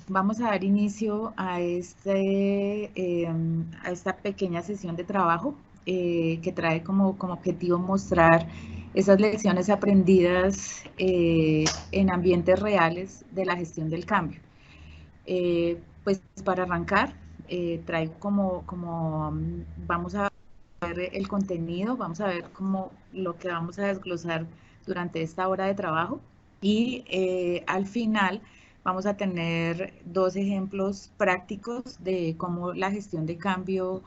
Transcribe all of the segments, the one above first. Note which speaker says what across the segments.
Speaker 1: vamos a dar inicio a, a esta pequeña sesión de trabajo que trae como objetivo mostrar esas lecciones aprendidas en ambientes reales de la gestión del cambio. Pues para arrancar, traigo vamos a ver el contenido, vamos a ver como lo que vamos a desglosar durante esta hora de trabajo y al final vamos a tener dos ejemplos prácticos de cómo la gestión de cambio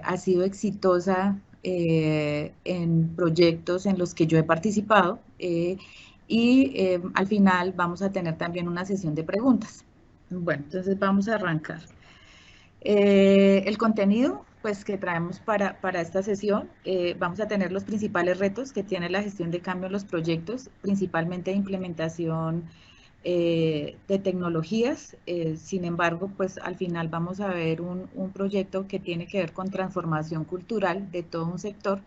Speaker 1: ha sido exitosa en proyectos en los que yo he participado y al final vamos a tener también una sesión de preguntas. Bueno, entonces vamos a arrancar. El contenido pues, que traemos para esta sesión, vamos a tener los principales retos que tiene la gestión de cambio en los proyectos, principalmente de implementación de tecnologías. Sin embargo, pues al final vamos a ver un proyecto que tiene que ver con transformación cultural de todo un sector,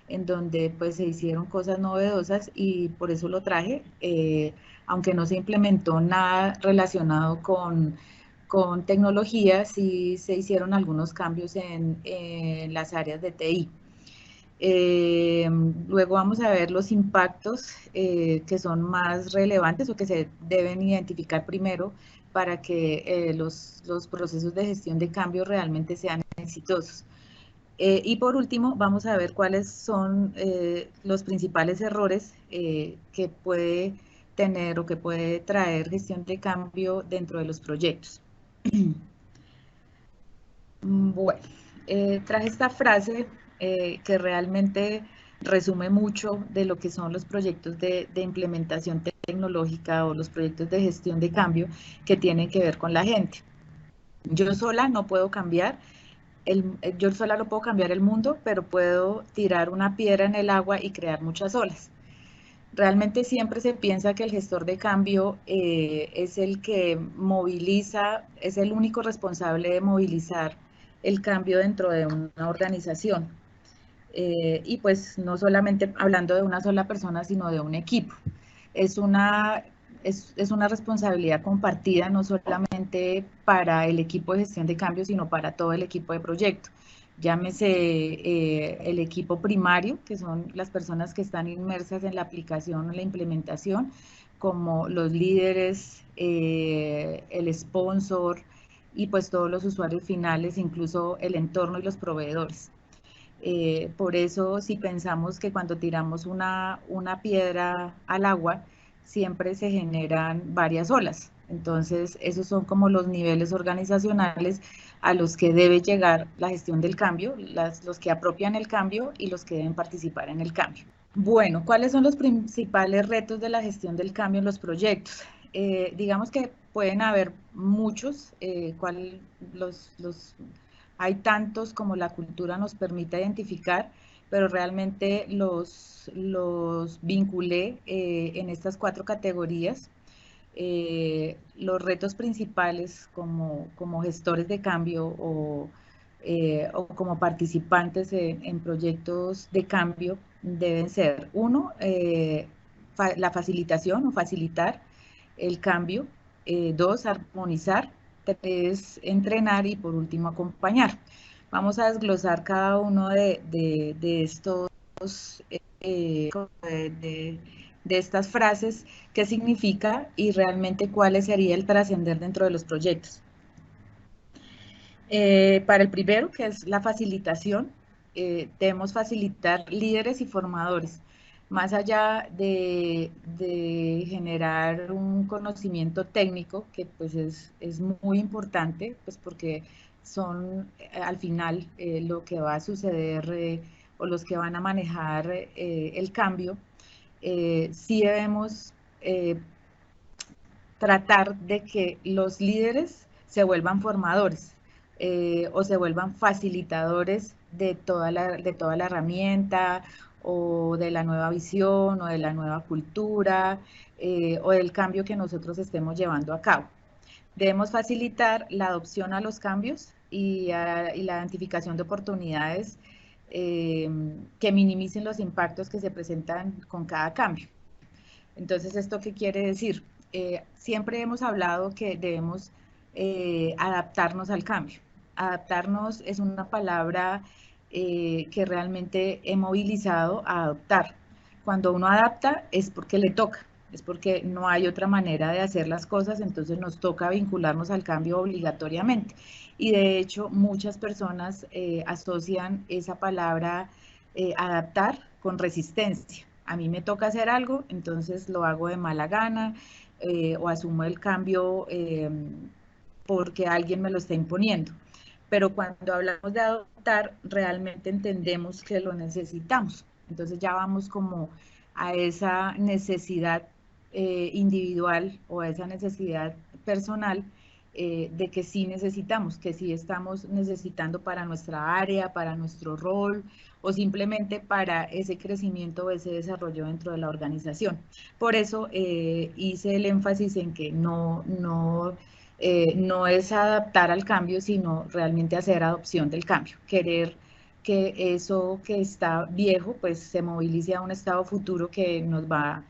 Speaker 1: en donde pues se hicieron cosas novedosas y por eso lo traje, aunque no se implementó nada relacionado con tecnología, sí se hicieron algunos cambios en las áreas de TI. Luego vamos a ver los impactos que son más relevantes o que se deben identificar primero para que los procesos de gestión de cambio realmente sean exitosos. Y por último, vamos a ver cuáles son los principales errores que puede tener o que puede traer gestión de cambio dentro de los proyectos. Bueno, traje esta frase que realmente resume mucho de lo que son los proyectos de implementación tecnológica o los proyectos de gestión de cambio que tienen que ver con la gente. Yo sola no puedo cambiar, yo sola no puedo cambiar el mundo, pero puedo tirar una piedra en el agua y crear muchas olas. Realmente siempre se piensa que el gestor de cambio es el que moviliza, es el único responsable de movilizar el cambio dentro de una organización. Y pues no solamente hablando de una sola persona, sino de un equipo. Es una, es una responsabilidad compartida no solamente para el equipo de gestión de cambio, sino para todo el equipo de proyecto. Llámese el equipo primario, que son las personas que están inmersas en la aplicación o la implementación, como los líderes, el sponsor y pues todos los usuarios finales, incluso el entorno y los proveedores. Por eso, si pensamos que cuando tiramos una piedra al agua, siempre se generan varias olas. Entonces, esos son como los niveles organizacionales a los que debe llegar la gestión del cambio, los que apropian el cambio y los que deben participar en el cambio. Bueno, ¿cuáles son los principales retos de la gestión del cambio en los proyectos? Digamos que pueden haber muchos, hay tantos como la cultura nos permite identificar, pero realmente los vinculé en estas 4 categorías. Los retos principales como gestores de cambio o como participantes en proyectos de cambio deben ser, uno, la facilitación o facilitar el cambio, dos, armonizar, tres, entrenar y por último acompañar. Vamos a desglosar cada uno de estos de estas frases, qué significa y realmente cuál sería el trascender dentro de los proyectos. Para el primero, que es la facilitación, debemos facilitar líderes y formadores, más allá de generar un conocimiento técnico, que pues es muy importante, pues porque son al final lo que va a suceder o los que van a manejar el cambio. Sí debemos tratar de que los líderes se vuelvan formadores o se vuelvan facilitadores de toda la herramienta o de la nueva visión o de la nueva cultura o del cambio que nosotros estemos llevando a cabo. Debemos facilitar la adopción a los cambios y la identificación de oportunidades que minimicen los impactos que se presentan con cada cambio. Entonces, ¿esto qué quiere decir? siempre hemos hablado que debemos adaptarnos al cambio. Adaptarnos es una palabra que realmente he movilizado a adoptar. Cuando uno adapta es porque le toca, es porque no hay otra manera de hacer las cosas, entonces nos toca vincularnos al cambio obligatoriamente. Y de hecho, muchas personas asocian esa palabra adaptar con resistencia. A mí me toca hacer algo, entonces lo hago de mala gana o asumo el cambio porque alguien me lo está imponiendo. Pero cuando hablamos de adoptar, realmente entendemos que lo necesitamos. Entonces ya vamos como a esa necesidad individual o a esa necesidad personal de que sí necesitamos, que sí estamos necesitando para nuestra área, para nuestro rol o simplemente para ese crecimiento o ese desarrollo dentro de la organización. Por eso hice el énfasis en que no es adaptar al cambio, sino realmente hacer adopción del cambio, querer que eso que está viejo pues se movilice a un estado futuro que nos va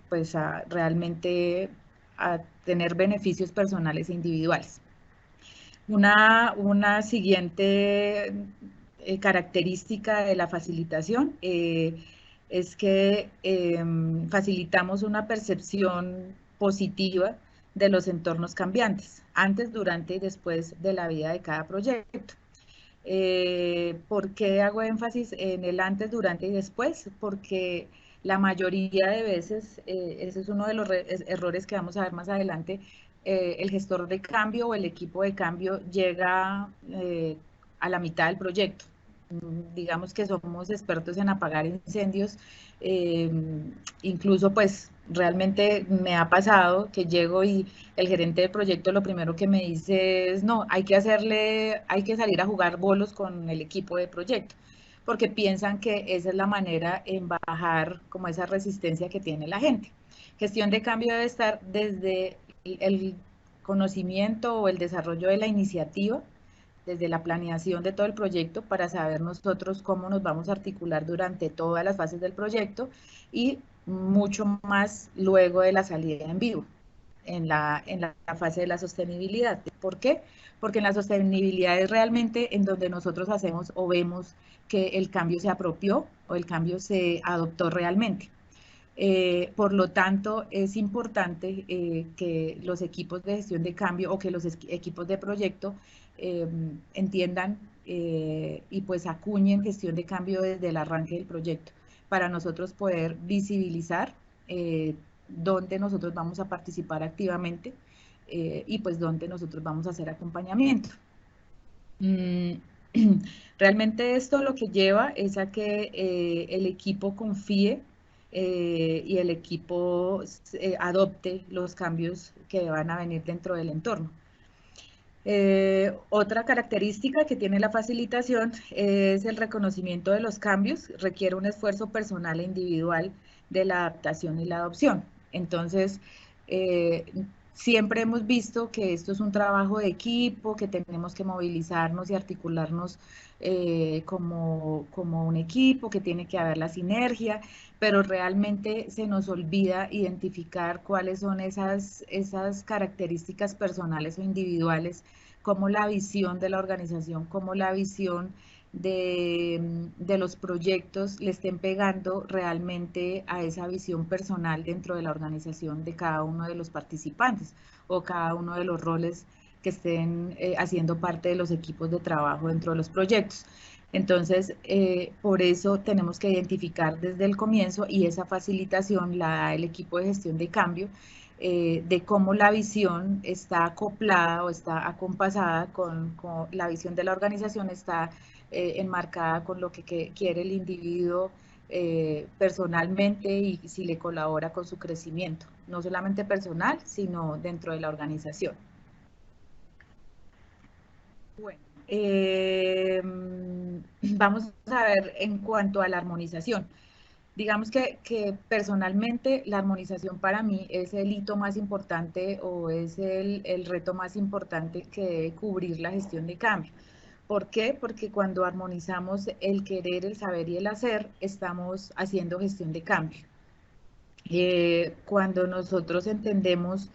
Speaker 1: pues a realmente a tener beneficios personales e individuales. Una siguiente característica de la facilitación es que facilitamos una percepción positiva de los entornos cambiantes, antes, durante y después de la vida de cada proyecto. ¿Por qué hago énfasis en el antes, durante y después? Porque la mayoría de veces, ese es uno de los errores que vamos a ver más adelante, el gestor de cambio o el equipo de cambio llega a la mitad del proyecto. Digamos que somos expertos en apagar incendios, incluso pues realmente me ha pasado que llego y el gerente del proyecto lo primero que me dice es, no, hay que salir a jugar bolos con el equipo de proyecto, porque piensan que esa es la manera en bajar como esa resistencia que tiene la gente. Gestión de cambio debe estar desde el conocimiento o el desarrollo de la iniciativa, desde la planeación de todo el proyecto para saber nosotros cómo nos vamos a articular durante todas las fases del proyecto y mucho más luego de la salida en vivo, en la fase de la sostenibilidad. ¿Por qué? Porque en la sostenibilidad es realmente en donde nosotros hacemos o vemos que el cambio se apropió o el cambio se adoptó realmente. Por lo tanto, es importante que los equipos de gestión de cambio o que los equipos de proyecto entiendan y pues acuñen gestión de cambio desde el arranque del proyecto para nosotros poder visibilizar dónde nosotros vamos a participar activamente y pues dónde nosotros vamos a hacer acompañamiento. Realmente esto lo que lleva es a que el equipo confíe y el equipo adopte los cambios que van a venir dentro del entorno. Otra característica que tiene la facilitación es el reconocimiento de los cambios, requiere un esfuerzo personal e individual de la adaptación y la adopción. Entonces, siempre hemos visto que esto es un trabajo de equipo, que tenemos que movilizarnos y articularnos como un equipo, que tiene que haber la sinergia, pero realmente se nos olvida identificar cuáles son esas características personales o individuales, como la visión de la organización, como la visión de los proyectos le estén pegando realmente a esa visión personal dentro de la organización de cada uno de los participantes o cada uno de los roles que estén haciendo parte de los equipos de trabajo dentro de los proyectos. Entonces, por eso tenemos que identificar desde el comienzo y esa facilitación la da el equipo de gestión de cambio, de cómo la visión está acoplada o está acompasada con la visión de la organización, está enmarcada con lo que quiere el individuo personalmente y si le colabora con su crecimiento, no solamente personal, sino dentro de la organización. Bueno, vamos a ver en cuanto a la armonización. Digamos que personalmente la armonización para mí es el hito más importante o es el reto más importante que debe cubrir la gestión de cambio. ¿Por qué? Porque cuando armonizamos el querer, el saber y el hacer, estamos haciendo gestión de cambio. Cuando nosotros entendemos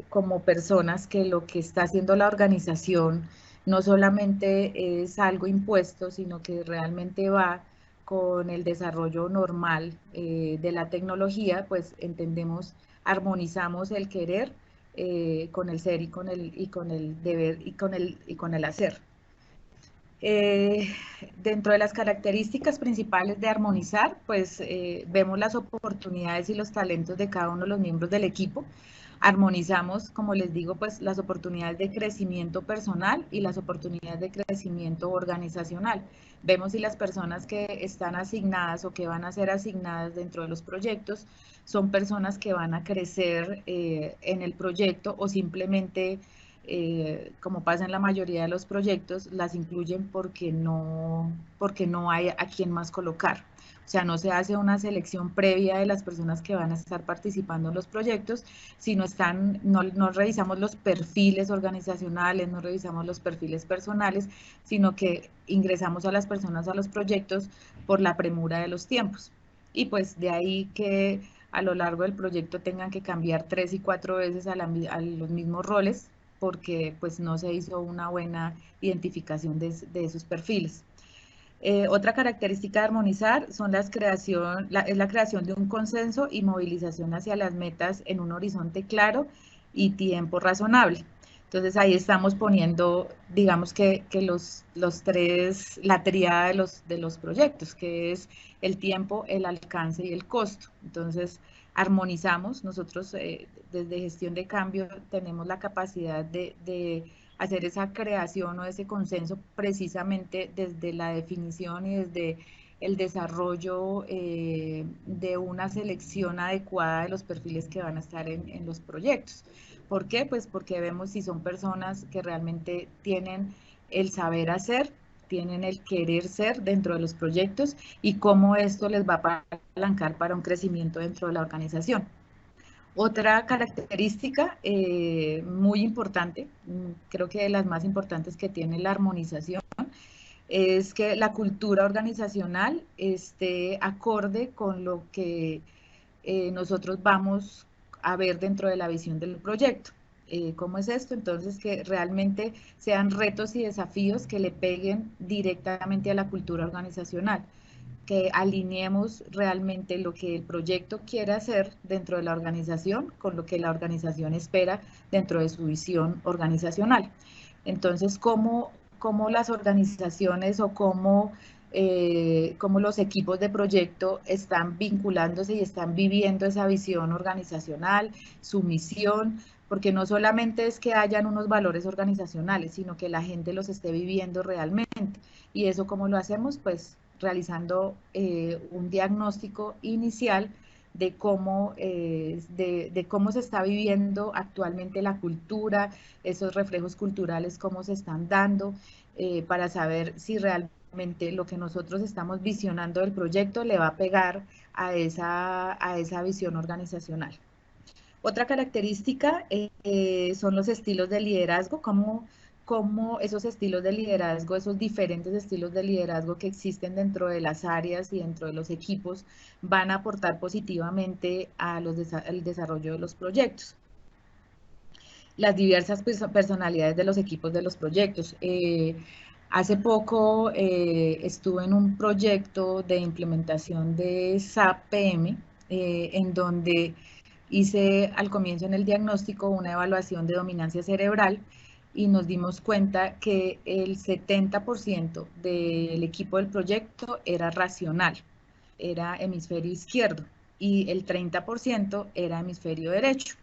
Speaker 1: como personas que lo que está haciendo la organización no solamente es algo impuesto, sino que realmente va con el desarrollo normal de la tecnología, pues entendemos, armonizamos el querer con el ser y con el deber y con el hacer. Dentro de las características principales de armonizar, pues vemos las oportunidades y los talentos de cada uno de los miembros del equipo. Armonizamos, como les digo, pues las oportunidades de crecimiento personal y las oportunidades de crecimiento organizacional. Vemos si las personas que están asignadas o que van a ser asignadas dentro de los proyectos son personas que van a crecer en el proyecto o simplemente como pasa en la mayoría de los proyectos, las incluyen porque no hay a quién más colocar. O sea, no se hace una selección previa de las personas que van a estar participando en los proyectos, sino no revisamos los perfiles organizacionales, no revisamos los perfiles personales, sino que ingresamos a las personas a los proyectos por la premura de los tiempos. Y pues de ahí que a lo largo del proyecto tengan que cambiar 3 y 4 veces a los mismos roles, porque pues no se hizo una buena identificación de esos perfiles. Otra característica de armonizar es la creación de un consenso y movilización hacia las metas en un horizonte claro y tiempo razonable. Entonces ahí estamos poniendo, digamos que los tres, la tríada de los proyectos, que es el tiempo, el alcance y el costo. Entonces armonizamos, nosotros desde gestión de cambio tenemos la capacidad de hacer esa creación o ese consenso precisamente desde la definición y desde el desarrollo de una selección adecuada de los perfiles que van a estar en los proyectos. ¿Por qué? Pues porque vemos si son personas que realmente tienen el saber hacer, tienen el querer ser dentro de los proyectos y cómo esto les va a apalancar para un crecimiento dentro de la organización. Otra característica muy importante, creo que de las más importantes que tiene la armonización, es que la cultura organizacional esté acorde con lo que nosotros vamos a ver dentro de la visión del proyecto. ¿Cómo es esto? Entonces, que realmente sean retos y desafíos que le peguen directamente a la cultura organizacional, que alineemos realmente lo que el proyecto quiere hacer dentro de la organización con lo que la organización espera dentro de su visión organizacional. Entonces, cómo las organizaciones o cómo los equipos de proyecto están vinculándose y están viviendo esa visión organizacional, su misión, porque no solamente es que hayan unos valores organizacionales, sino que la gente los esté viviendo realmente. ¿Y eso cómo lo hacemos? Pues realizando un diagnóstico inicial de cómo se está viviendo actualmente la cultura, esos reflejos culturales, cómo se están dando, para saber si realmente lo que nosotros estamos visionando del proyecto le va a pegar a esa visión organizacional. Otra característica son los estilos de liderazgo, cómo esos estilos de liderazgo, esos diferentes estilos de liderazgo que existen dentro de las áreas y dentro de los equipos van a aportar positivamente al desarrollo de los proyectos. Las diversas personalidades de los equipos de los proyectos. Hace poco estuve en un proyecto de implementación de SAP PM, en donde hice al comienzo en el diagnóstico una evaluación de dominancia cerebral y nos dimos cuenta que el 70% del equipo del proyecto era racional, era hemisferio izquierdo, y el 30% era hemisferio derecho.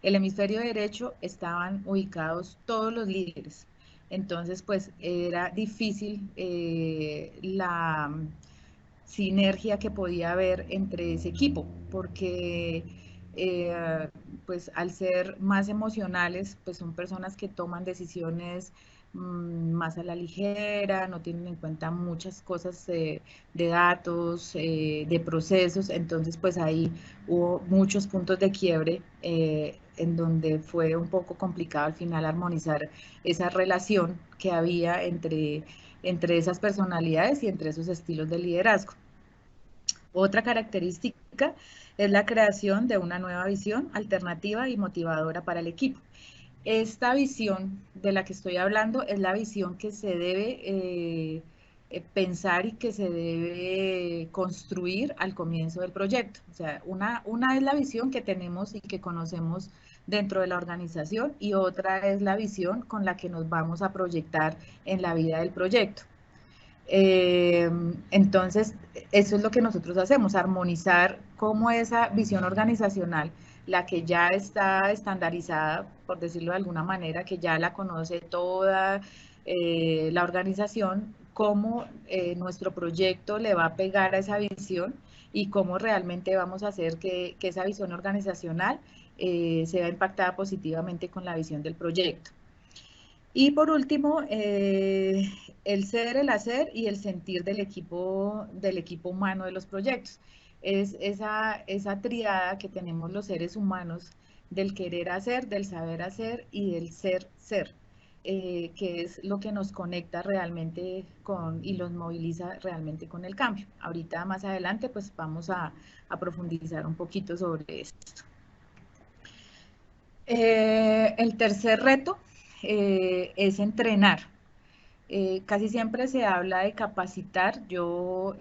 Speaker 1: El hemisferio derecho estaban ubicados todos los líderes. Entonces, pues era difícil la sinergia que podía haber entre ese equipo, porque pues al ser más emocionales, pues son personas que toman decisiones más a la ligera, no tienen en cuenta muchas cosas de datos, de procesos, entonces pues ahí hubo muchos puntos de quiebre en donde fue un poco complicado al final armonizar esa relación que había entre esas personalidades y entre esos estilos de liderazgo. Otra característica es la creación de una nueva visión alternativa y motivadora para el equipo. Esta visión de la que estoy hablando es la visión que se debe pensar y que se debe construir al comienzo del proyecto. O sea, una es la visión que tenemos y que conocemos dentro de la organización y otra es la visión con la que nos vamos a proyectar en la vida del proyecto. Entonces, eso es lo que nosotros hacemos, armonizar cómo esa visión organizacional, la que ya está estandarizada, por decirlo de alguna manera, que ya la conoce toda la organización, cómo nuestro proyecto le va a pegar a esa visión y cómo realmente vamos a hacer que esa visión organizacional se vea impactada positivamente con la visión del proyecto. Y por último, el ser, el hacer y el sentir del equipo humano de los proyectos. Es esa triada que tenemos los seres humanos del querer hacer, del saber hacer y del ser, que es lo que nos conecta realmente con y los moviliza realmente con el cambio. Ahorita más adelante pues vamos a profundizar un poquito sobre esto. El tercer reto es entrenar. Casi siempre se habla de capacitar, yo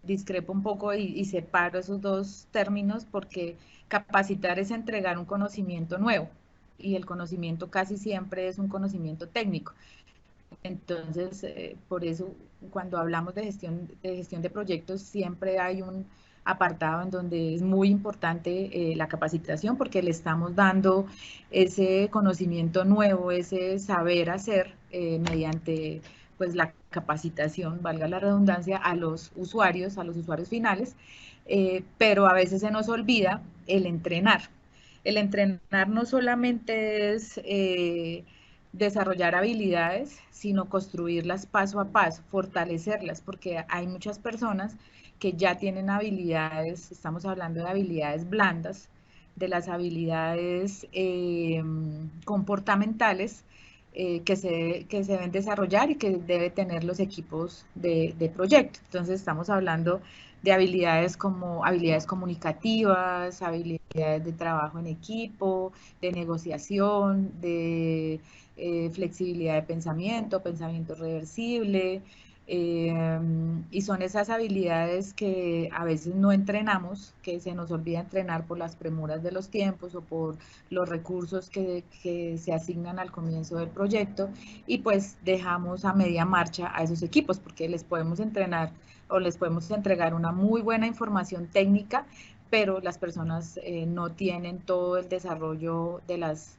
Speaker 1: discrepo un poco y separo esos dos términos porque capacitar es entregar un conocimiento nuevo y el conocimiento casi siempre es un conocimiento técnico. Entonces, por eso cuando hablamos de gestión de proyectos siempre hay un apartado en donde es muy importante la capacitación porque le estamos dando ese conocimiento nuevo, ese saber hacer mediante pues la capacitación, valga la redundancia, a los usuarios finales, pero a veces se nos olvida el entrenar. El entrenar no solamente es desarrollar habilidades, sino construirlas paso a paso, fortalecerlas, porque hay muchas personas que ya tienen habilidades, estamos hablando de habilidades blandas, de las habilidades comportamentales que se deben desarrollar y que debe tener los equipos de proyecto. Entonces estamos hablando de habilidades como habilidades comunicativas, habilidades de trabajo en equipo, de negociación, de flexibilidad de pensamiento, pensamiento reversible, y son esas habilidades que a veces no entrenamos, que se nos olvida entrenar por las premuras de los tiempos o por los recursos que se asignan al comienzo del proyecto y pues dejamos a media marcha a esos equipos porque les podemos entrenar o les podemos entregar una muy buena información técnica, pero las personas no tienen todo el desarrollo de las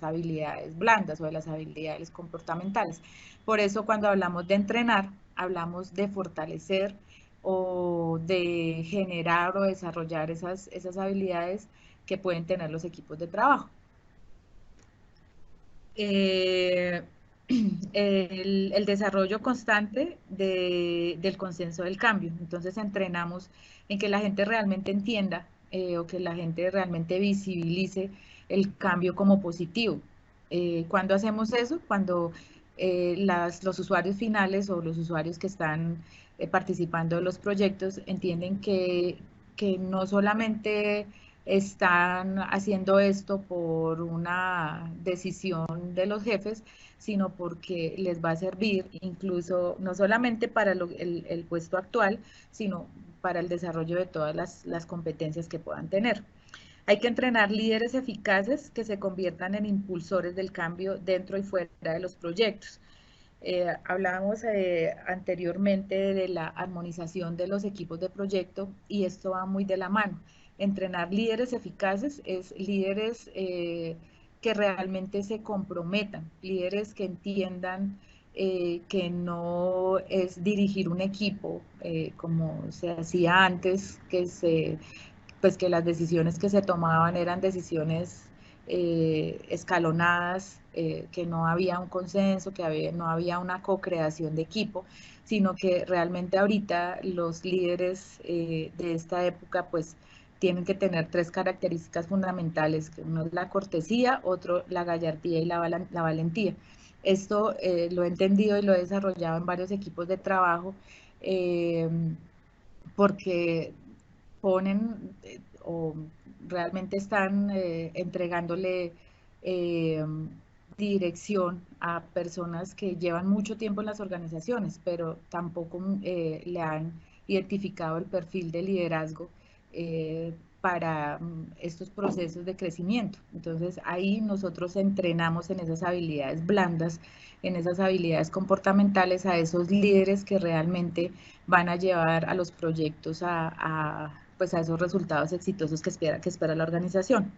Speaker 1: habilidades blandas o de las habilidades comportamentales. Por eso cuando hablamos de entrenar, hablamos de fortalecer o de generar o desarrollar esas habilidades que pueden tener los equipos de trabajo. El desarrollo constante del consenso del cambio. Entonces entrenamos en que la gente realmente entienda o que la gente realmente visibilice el cambio como positivo. ¿Cuándo hacemos eso? Cuando los usuarios finales o los usuarios que están participando de los proyectos entienden que no solamente están haciendo esto por una decisión de los jefes, sino porque les va a servir incluso no solamente para el puesto actual, sino para el desarrollo de todas las competencias que puedan tener. Hay que entrenar líderes eficaces que se conviertan en impulsores del cambio dentro y fuera de los proyectos. Hablábamos anteriormente de la armonización de los equipos de proyecto y esto va muy de la mano. Entrenar líderes eficaces es líderes que realmente se comprometan, líderes que entiendan que no es dirigir un equipo como se hacía antes, pues que las decisiones que se tomaban eran decisiones escalonadas, que no había un consenso, no había una co-creación de equipo, sino que realmente ahorita los líderes de esta época pues tienen que tener tres características fundamentales, que uno es la cortesía, otro la gallardía y la valentía. Esto lo he entendido y lo he desarrollado en varios equipos de trabajo porque ponen o realmente están entregándole dirección a personas que llevan mucho tiempo en las organizaciones, pero tampoco le han identificado el perfil de liderazgo para estos procesos de crecimiento. Entonces ahí nosotros entrenamos en esas habilidades blandas, en esas habilidades comportamentales a esos líderes que realmente van a llevar a los proyectos pues a esos resultados exitosos que espera la organización.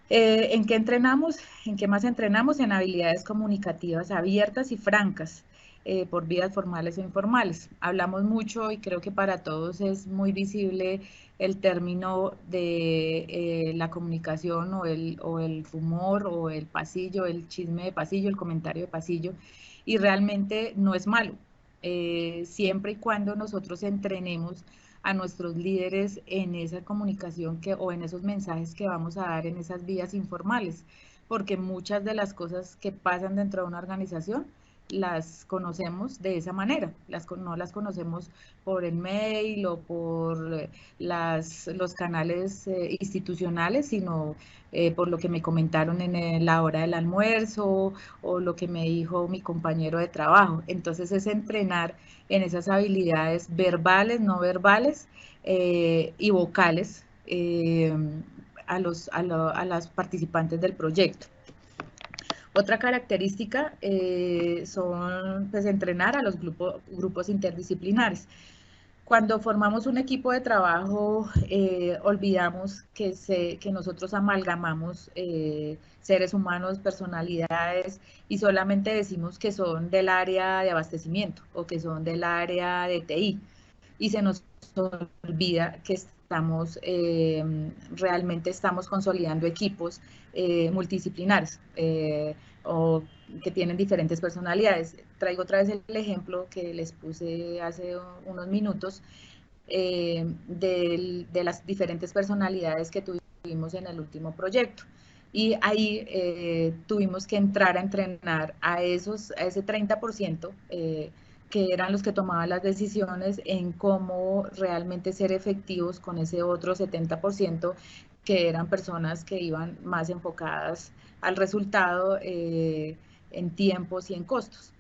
Speaker 1: ¿En qué entrenamos? ¿En qué más entrenamos? En habilidades comunicativas abiertas y francas, por vías formales o informales. Hablamos mucho y creo que para todos es muy visible el término de la comunicación o el rumor o el pasillo, el chisme de pasillo, el comentario de pasillo, y realmente no es malo. Siempre y cuando nosotros entrenemos a nuestros líderes en esa comunicación o en esos mensajes que vamos a dar en esas vías informales, porque muchas de las cosas que pasan dentro de una organización las conocemos de esa manera, no las conocemos por el mail o por los canales institucionales, sino por lo que me comentaron en la hora del almuerzo o lo que me dijo mi compañero de trabajo. Entonces es entrenar en esas habilidades verbales, no verbales y vocales a las participantes del proyecto. Otra característica son pues, entrenar a los grupos interdisciplinares. Cuando formamos un equipo de trabajo, olvidamos que nosotros amalgamamos seres humanos, personalidades, y solamente decimos que son del área de abastecimiento o que son del área de TI. Y se nos olvida que realmente estamos consolidando equipos multidisciplinares o que tienen diferentes personalidades. Traigo otra vez el ejemplo que les puse hace unos minutos de las diferentes personalidades que tuvimos en el último proyecto. Y ahí tuvimos que entrar a entrenar a ese 30% que eran los que tomaban las decisiones en cómo realmente ser efectivos con ese otro 70% que eran personas que iban más enfocadas al resultado en tiempos y en costos.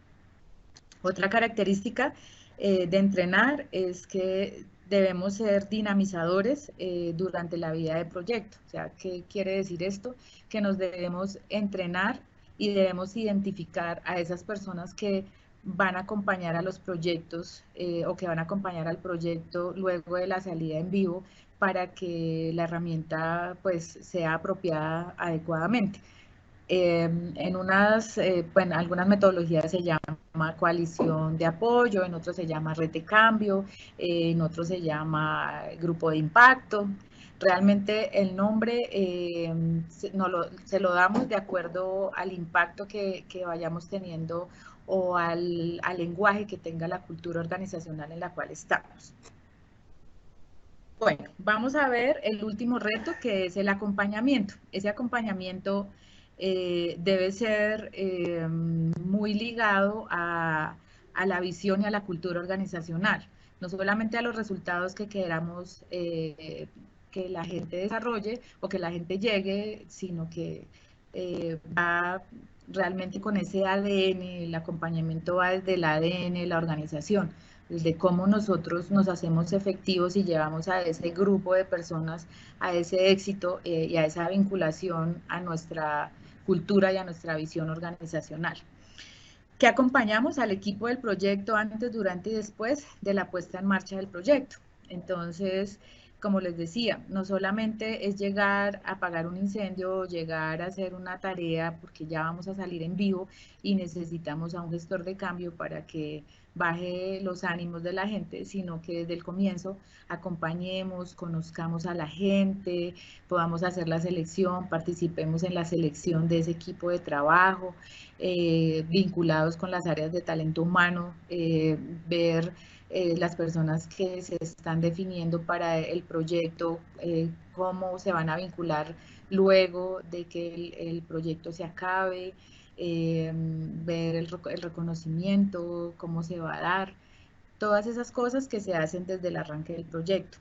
Speaker 1: Otra característica de entrenar es que debemos ser dinamizadores durante la vida del proyecto. O sea, ¿qué quiere decir esto? Que nos debemos entrenar y debemos identificar a esas personas que van a acompañar a los proyectos o que van a acompañar al proyecto luego de la salida en vivo para que la herramienta pues sea apropiada adecuadamente. En algunas metodologías se llama coalición de apoyo, en otros se llama red de cambio, en otros se llama grupo de impacto. Realmente el nombre se lo damos de acuerdo al impacto que vayamos teniendo o al lenguaje que tenga la cultura organizacional en la cual estamos. Bueno, vamos a ver el último reto, que es el acompañamiento. Ese acompañamiento debe ser muy ligado a la visión y a la cultura organizacional, no solamente a los resultados que queramos que la gente desarrolle o que la gente llegue, sino que va realmente con ese ADN, el acompañamiento va desde el ADN, la organización, desde cómo nosotros nos hacemos efectivos y llevamos a ese grupo de personas a ese éxito y a esa vinculación a nuestra cultura y a nuestra visión organizacional. ¿Qué acompañamos al equipo del proyecto antes, durante y después de la puesta en marcha del proyecto? Entonces, como les decía, no solamente es llegar a apagar un incendio o llegar a hacer una tarea porque ya vamos a salir en vivo y necesitamos a un gestor de cambio para que baje los ánimos de la gente, sino que desde el comienzo acompañemos, conozcamos a la gente, podamos hacer la selección, participemos en la selección de ese equipo de trabajo, vinculados con las áreas de talento humano, ver las personas que se están definiendo para el proyecto, cómo se van a vincular luego de que el proyecto se acabe, ver el reconocimiento, cómo se va a dar, todas esas cosas que se hacen desde el arranque del proyecto.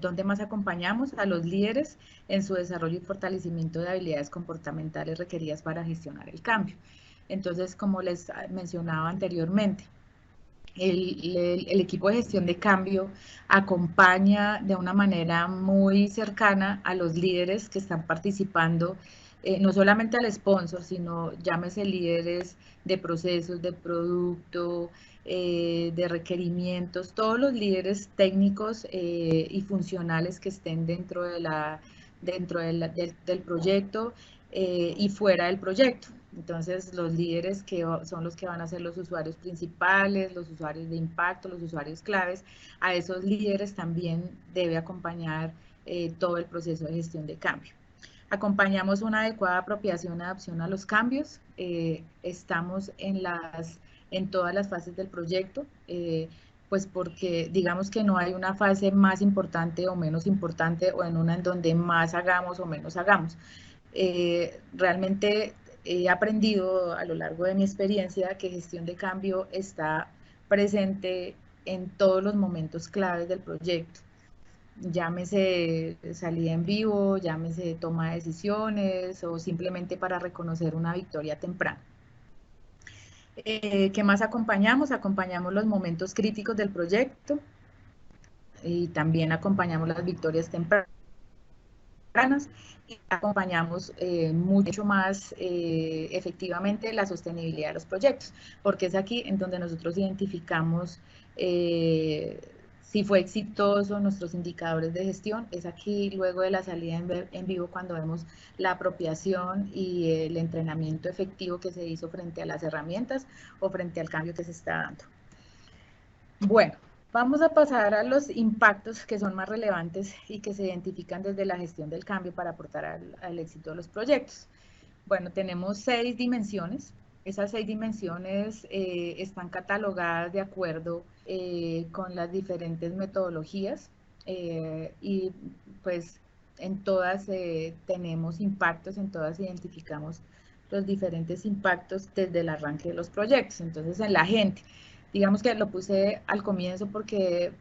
Speaker 1: ¿Dónde más acompañamos? A los líderes en su desarrollo y fortalecimiento de habilidades comportamentales requeridas para gestionar el cambio. Entonces, como les mencionaba anteriormente, el equipo de gestión de cambio acompaña de una manera muy cercana a los líderes que están participando, no solamente al sponsor, sino llámese líderes de procesos, de producto, de requerimientos, todos los líderes técnicos y funcionales que estén dentro del proyecto y fuera del proyecto. Entonces, los líderes que son los que van a ser los usuarios principales, los usuarios de impacto, los usuarios claves, a esos líderes también debe acompañar todo el proceso de gestión de cambio. Acompañamos una adecuada apropiación y adaptación a los cambios. Estamos en todas las fases del proyecto, pues porque digamos que no hay una fase más importante o menos importante, o en una en donde más hagamos o menos hagamos. Realmente he aprendido a lo largo de mi experiencia que gestión de cambio está presente en todos los momentos claves del proyecto. Llámese salida en vivo, llámese toma de decisiones o simplemente para reconocer una victoria temprana. ¿Qué más acompañamos? Acompañamos los momentos críticos del proyecto y también acompañamos las victorias tempranas. Y acompañamos mucho más efectivamente la sostenibilidad de los proyectos, porque es aquí en donde nosotros identificamos si fue exitoso nuestros indicadores de gestión. Es aquí luego de la salida en vivo cuando vemos la apropiación y el entrenamiento efectivo que se hizo frente a las herramientas o frente al cambio que se está dando. Bueno, vamos a pasar a los impactos que son más relevantes y que se identifican desde la gestión del cambio para aportar al éxito de los proyectos. Bueno, tenemos 6 dimensiones. Esas 6 dimensiones están catalogadas de acuerdo con las diferentes metodologías y pues en todas tenemos impactos, en todas identificamos los diferentes impactos desde el arranque de los proyectos. Entonces, en la gente, digamos que lo puse al comienzo porque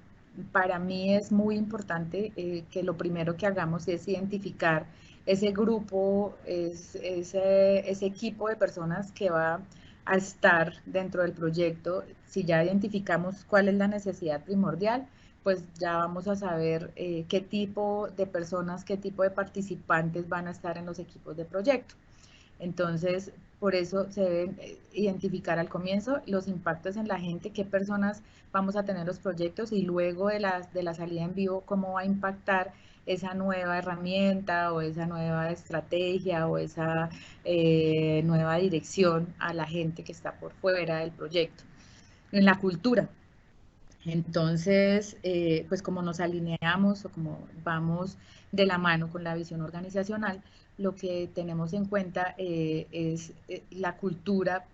Speaker 1: para mí es muy importante que lo primero que hagamos es identificar ese grupo, ese equipo de personas que va a estar dentro del proyecto. Si ya identificamos cuál es la necesidad primordial, pues ya vamos a saber qué tipo de personas, qué tipo de participantes van a estar en los equipos de proyecto. Entonces, por eso se deben identificar al comienzo los impactos en la gente, qué personas vamos a tener los proyectos y luego de la salida en vivo, cómo va a impactar esa nueva herramienta o esa nueva estrategia o esa nueva dirección a la gente que está por fuera del proyecto. En la cultura. Entonces, pues como nos alineamos o como vamos de la mano con la visión organizacional, lo que tenemos en cuenta es la cultura.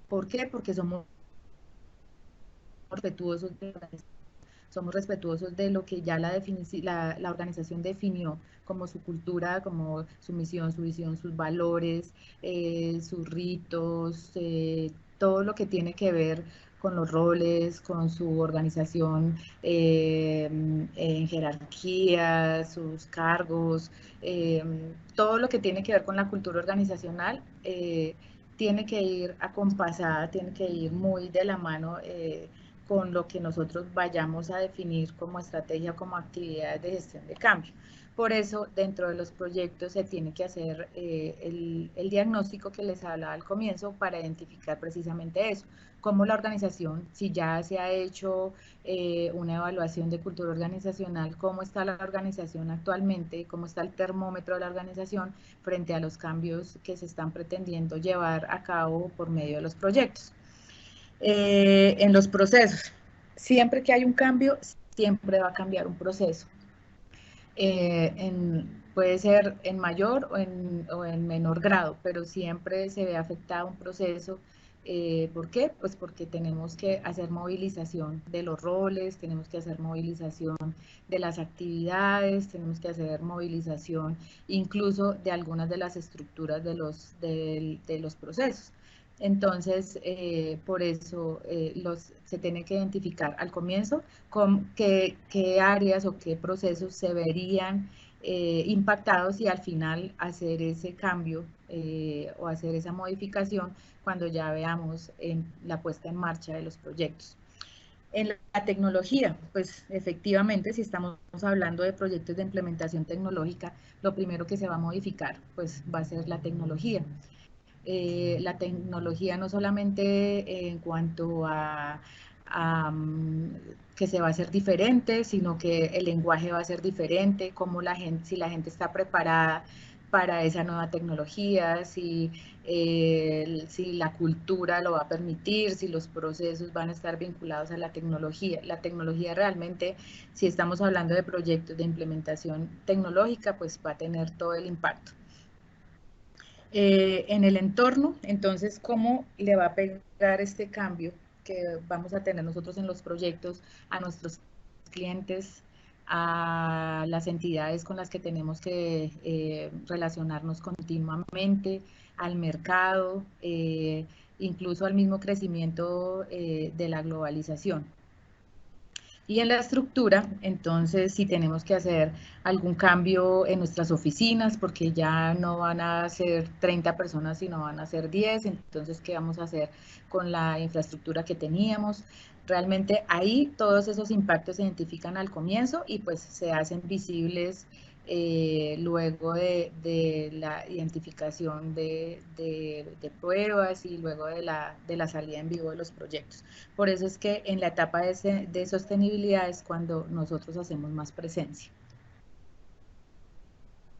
Speaker 1: ¿Por qué? Porque somos respetuosos de lo que ya la organización definió como su cultura, como su misión, su visión, sus valores, sus ritos, todo lo que tiene que ver con los roles, con su organización en jerarquía, sus cargos, todo lo que tiene que ver con la cultura organizacional tiene que ir acompasada, tiene que ir muy de la mano con lo que nosotros vayamos a definir como estrategia, como actividades de gestión de cambio. Por eso, dentro de los proyectos se tiene que hacer el diagnóstico que les hablaba al comienzo para identificar precisamente eso, cómo la organización, si ya se ha hecho una evaluación de cultura organizacional, cómo está la organización actualmente, cómo está el termómetro de la organización frente a los cambios que se están pretendiendo llevar a cabo por medio de los proyectos. En los procesos, siempre que hay un cambio, siempre va a cambiar un proceso. Puede ser en mayor o en menor grado, pero siempre se ve afectado un proceso. ¿Por qué? Pues porque tenemos que hacer movilización de los roles, tenemos que hacer movilización de las actividades, tenemos que hacer movilización incluso de algunas de las estructuras de los procesos. Entonces, por eso se tiene que identificar al comienzo con qué áreas o qué procesos se verían impactados y al final hacer ese cambio o hacer esa modificación cuando ya veamos la puesta en marcha de los proyectos. En la tecnología, pues efectivamente, si estamos hablando de proyectos de implementación tecnológica, lo primero que se va a modificar, pues va a ser la tecnología. La tecnología no solamente en cuanto a que se va a hacer diferente, sino que el lenguaje va a ser diferente, cómo si la gente está preparada para esa nueva tecnología, si la cultura lo va a permitir, si los procesos van a estar vinculados a la tecnología. La tecnología realmente, si estamos hablando de proyectos de implementación tecnológica, pues va a tener todo el impacto. En el entorno, entonces, ¿cómo le va a pegar este cambio que vamos a tener nosotros en los proyectos a nuestros clientes, a las entidades con las que tenemos que relacionarnos continuamente, al mercado, incluso al mismo crecimiento de la globalización? Y en la estructura, entonces, si tenemos que hacer algún cambio en nuestras oficinas, porque ya no van a ser 30 personas, sino van a ser 10, entonces, ¿qué vamos a hacer con la infraestructura que teníamos? Realmente ahí todos esos impactos se identifican al comienzo y pues se hacen visibles luego de la identificación de pruebas y luego de la salida en vivo de los proyectos. Por eso es que en la etapa de sostenibilidad es cuando nosotros hacemos más presencia.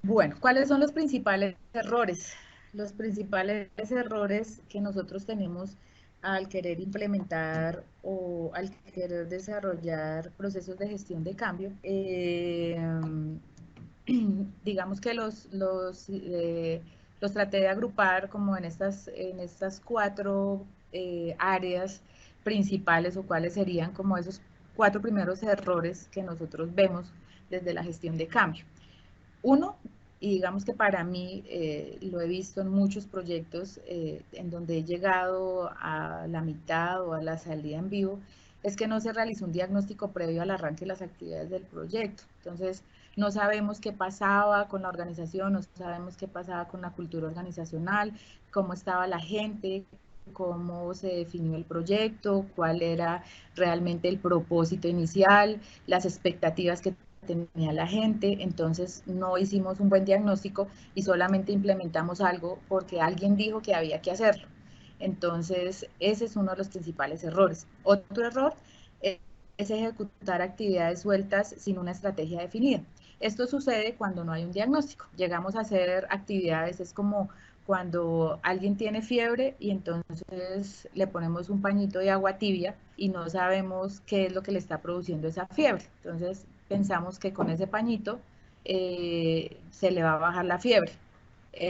Speaker 1: Bueno, ¿cuáles son los principales errores? Los principales errores que nosotros tenemos al querer implementar o al querer desarrollar procesos de gestión de cambio, digamos que los traté de agrupar como en estas 4 áreas principales, o cuáles serían como esos 4 primeros errores que nosotros vemos desde la gestión de cambio. Uno, y digamos que para mí lo he visto en muchos proyectos en donde he llegado a la mitad o a la salida en vivo, es que no se realizó un diagnóstico previo al arranque de las actividades del proyecto. Entonces, no sabemos qué pasaba con la organización, no sabemos qué pasaba con la cultura organizacional, cómo estaba la gente, cómo se definió el proyecto, cuál era realmente el propósito inicial, las expectativas que tenía la gente. Entonces no hicimos un buen diagnóstico y solamente implementamos algo porque alguien dijo que había que hacerlo. Entonces ese es uno de los principales errores. Otro error es ejecutar actividades sueltas sin una estrategia definida. Esto sucede cuando no hay un diagnóstico. Llegamos a hacer actividades, es como cuando alguien tiene fiebre y entonces le ponemos un pañito de agua tibia y no sabemos qué es lo que le está produciendo esa fiebre. Entonces pensamos que con ese pañito se le va a bajar la fiebre.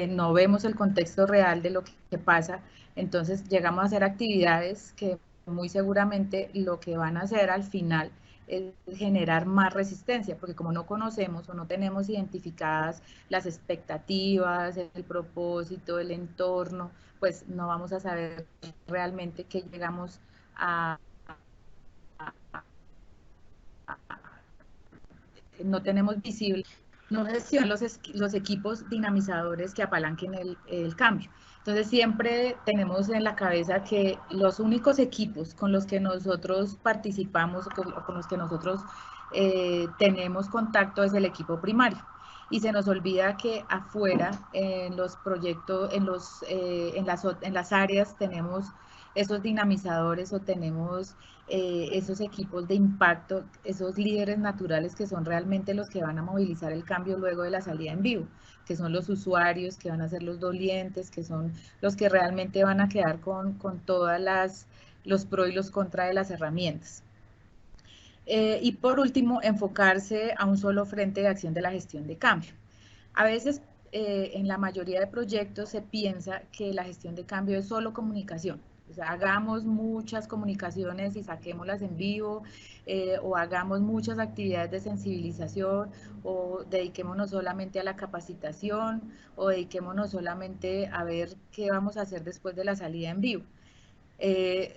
Speaker 1: No vemos el contexto real de lo que pasa, entonces llegamos a hacer actividades que muy seguramente lo que van a hacer al final es generar más resistencia, porque como no conocemos o no tenemos identificadas las expectativas, el propósito, el entorno, pues no vamos a saber realmente qué llegamos a no tenemos visible, no gestionan los equipos dinamizadores que apalanquen el cambio. Entonces siempre tenemos en la cabeza que los únicos equipos con los que nosotros participamos, con los que nosotros tenemos contacto es el equipo primario. Y se nos olvida que afuera, en los proyectos, en las áreas, tenemos esos dinamizadores o tenemos esos equipos de impacto, esos líderes naturales que son realmente los que van a movilizar el cambio luego de la salida en vivo, que son los usuarios, que van a ser los dolientes, que son los que realmente van a quedar con todas los pros y los contras de las herramientas. Y por último, enfocarse a un solo frente de acción de la gestión de cambio. A veces, en la mayoría de proyectos se piensa que la gestión de cambio es solo comunicación, O sea, hagamos muchas comunicaciones y saquémoslas en vivo, o hagamos muchas actividades de sensibilización, o dediquémonos solamente a la capacitación, o dediquémonos solamente a ver qué vamos a hacer después de la salida en vivo.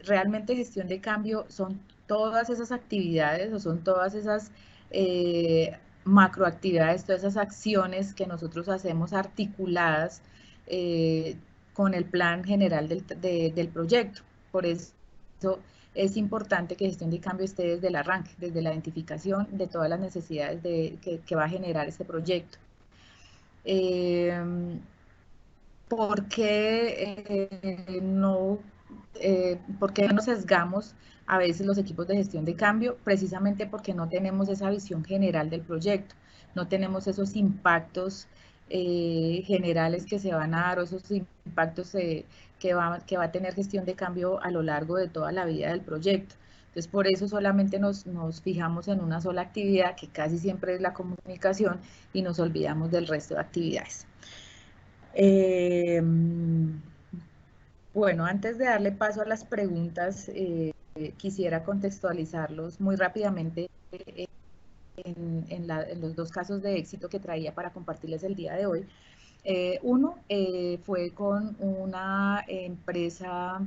Speaker 1: Realmente gestión de cambio son todas esas actividades o son todas esas macroactividades, todas esas acciones que nosotros hacemos articuladas con el plan general del proyecto. Por eso es importante que gestión de cambio esté desde el arranque, desde la identificación de todas las necesidades que va a generar este proyecto. ¿Por qué por qué nos sesgamos a veces los equipos de gestión de cambio? Precisamente porque no tenemos esa visión general del proyecto, no tenemos esos impactos generales que se van a dar, o esos impactos que va a tener gestión de cambio a lo largo de toda la vida del proyecto. Entonces, por eso solamente nos fijamos en una sola actividad, que casi siempre es la comunicación, y nos olvidamos del resto de actividades. Bueno, antes de darle paso a las preguntas, quisiera contextualizarlos muy rápidamente en los dos casos de éxito que traía para compartirles el día de hoy. Uno fue con una empresa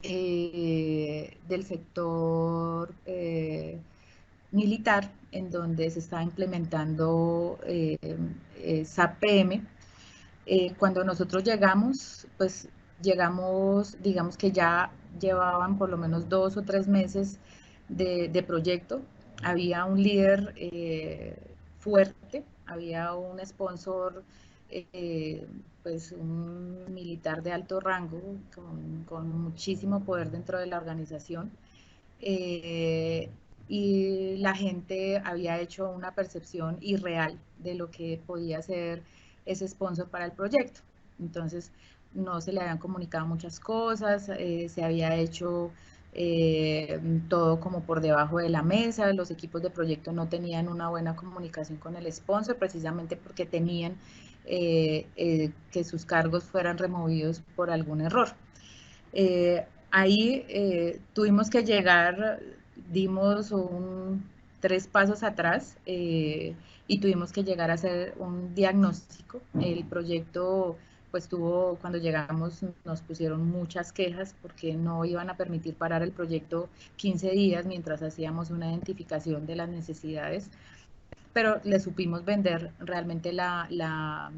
Speaker 1: del sector militar, en donde se está implementando SAP PM. Cuando nosotros llegamos, pues llegamos, digamos que ya llevaban por lo menos 2 o 3 meses de proyecto. Había un líder fuerte, había un sponsor, pues un militar de alto rango, con muchísimo poder dentro de la organización. Y la gente había hecho una percepción irreal de lo que podía ser ese sponsor para el proyecto. Entonces, no se le habían comunicado muchas cosas, se había hecho todo como por debajo de la mesa, los equipos de proyecto no tenían una buena comunicación con el sponsor, precisamente porque temían que sus cargos fueran removidos por algún error. Ahí tuvimos que llegar, dimos 3 pasos atrás y tuvimos que llegar a hacer un diagnóstico. El proyecto, pues cuando llegamos nos pusieron muchas quejas porque no iban a permitir parar el proyecto 15 días mientras hacíamos una identificación de las necesidades, pero le supimos vender realmente la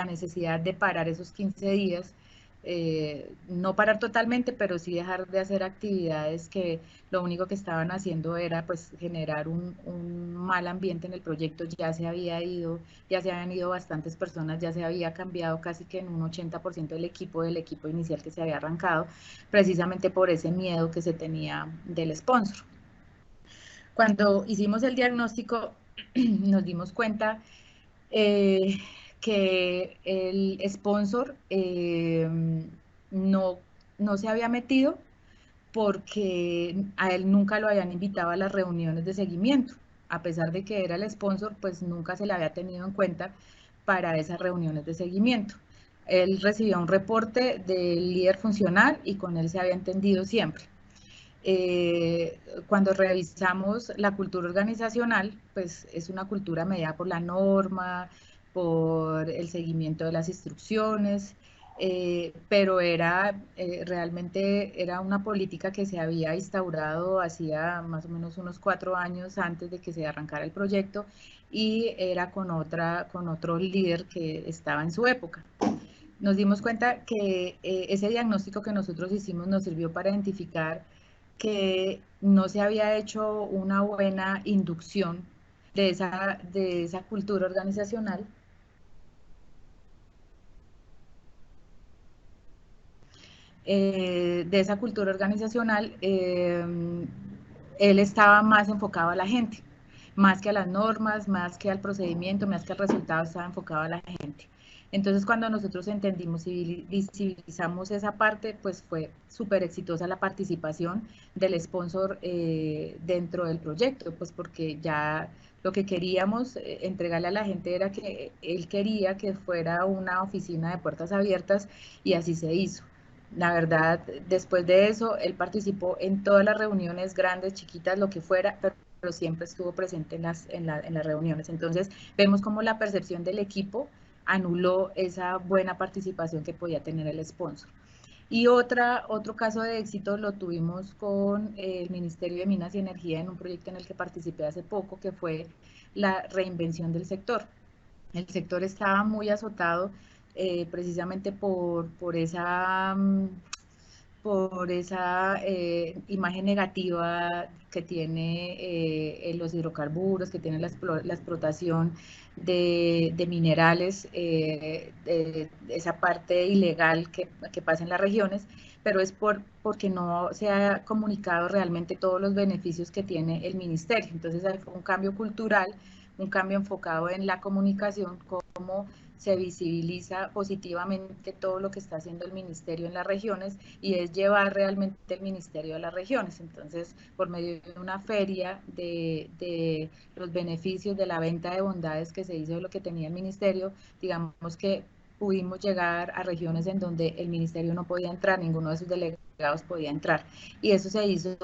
Speaker 1: necesidad de parar esos 15 días. No parar totalmente, pero sí dejar de hacer actividades que lo único que estaban haciendo era pues generar un mal ambiente en el proyecto. Ya se habían ido bastantes personas, ya se había cambiado casi que en un 80% del equipo inicial que se había arrancado, precisamente por ese miedo que se tenía del sponsor. Cuando hicimos el diagnóstico, nos dimos cuenta que el sponsor no se había metido porque a él nunca lo habían invitado a las reuniones de seguimiento. A pesar de que era el sponsor, pues nunca se le había tenido en cuenta para esas reuniones de seguimiento. Él recibía un reporte del líder funcional y con él se había entendido siempre. Cuando revisamos la cultura organizacional, pues es una cultura mediada por la norma, por el seguimiento de las instrucciones, pero realmente era una política que se había instaurado hacía más o menos unos 4 años antes de que se arrancara el proyecto, y era con otro líder que estaba en su época. Nos dimos cuenta que ese diagnóstico que nosotros hicimos nos sirvió para identificar que no se había hecho una buena inducción de esa cultura organizacional. De esa cultura organizacional, él estaba más enfocado a la gente, más que a las normas, más que al procedimiento, más que al resultado, estaba enfocado a la gente. Entonces, cuando nosotros entendimos y visibilizamos esa parte, pues fue súper exitosa la participación del sponsor dentro del proyecto, pues porque ya lo que queríamos entregarle a la gente era que él quería que fuera una oficina de puertas abiertas, y así se hizo. la verdad, después de eso, él participó en todas las reuniones, grandes, chiquitas, lo que fuera, pero siempre estuvo presente en las reuniones. Entonces, vemos como la percepción del equipo anuló esa buena participación que podía tener el sponsor. Y otro caso de éxito lo tuvimos con el Ministerio de Minas y Energía en un proyecto en el que participé hace poco, que fue la reinvención del sector. El sector estaba muy azotado precisamente por esa imagen negativa que tiene los hidrocarburos, que tiene la explotación de minerales, esa parte ilegal que pasa en las regiones, pero es porque no se ha comunicado realmente todos los beneficios que tiene el ministerio. Entonces hay un cambio cultural, un cambio enfocado en la comunicación, cómo se visibiliza positivamente todo lo que está haciendo el ministerio en las regiones y es llevar realmente el ministerio a las regiones. Entonces, por medio de una feria de los beneficios de la venta de bondades que se hizo de lo que tenía el ministerio, digamos que pudimos llegar a regiones en donde el ministerio no podía entrar, ninguno de sus delegados podía entrar. Y eso se hizo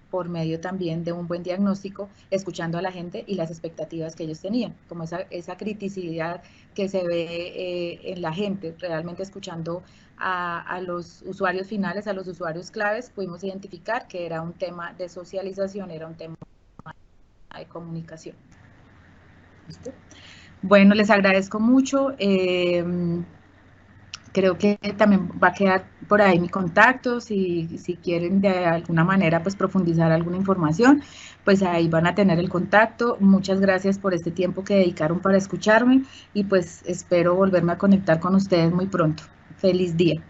Speaker 1: por medio también de un buen diagnóstico, escuchando a la gente y las expectativas que ellos tenían, como esa criticidad que se ve en la gente, realmente escuchando a los usuarios finales, a los usuarios claves, pudimos identificar que era un tema de socialización, era un tema de comunicación. ¿Listo? Bueno, les agradezco mucho. Creo que también va a quedar por ahí mi contacto, si quieren de alguna manera pues profundizar alguna información, pues ahí van a tener el contacto. Muchas gracias por este tiempo que dedicaron para escucharme y pues espero volverme a conectar con ustedes muy pronto. Feliz día.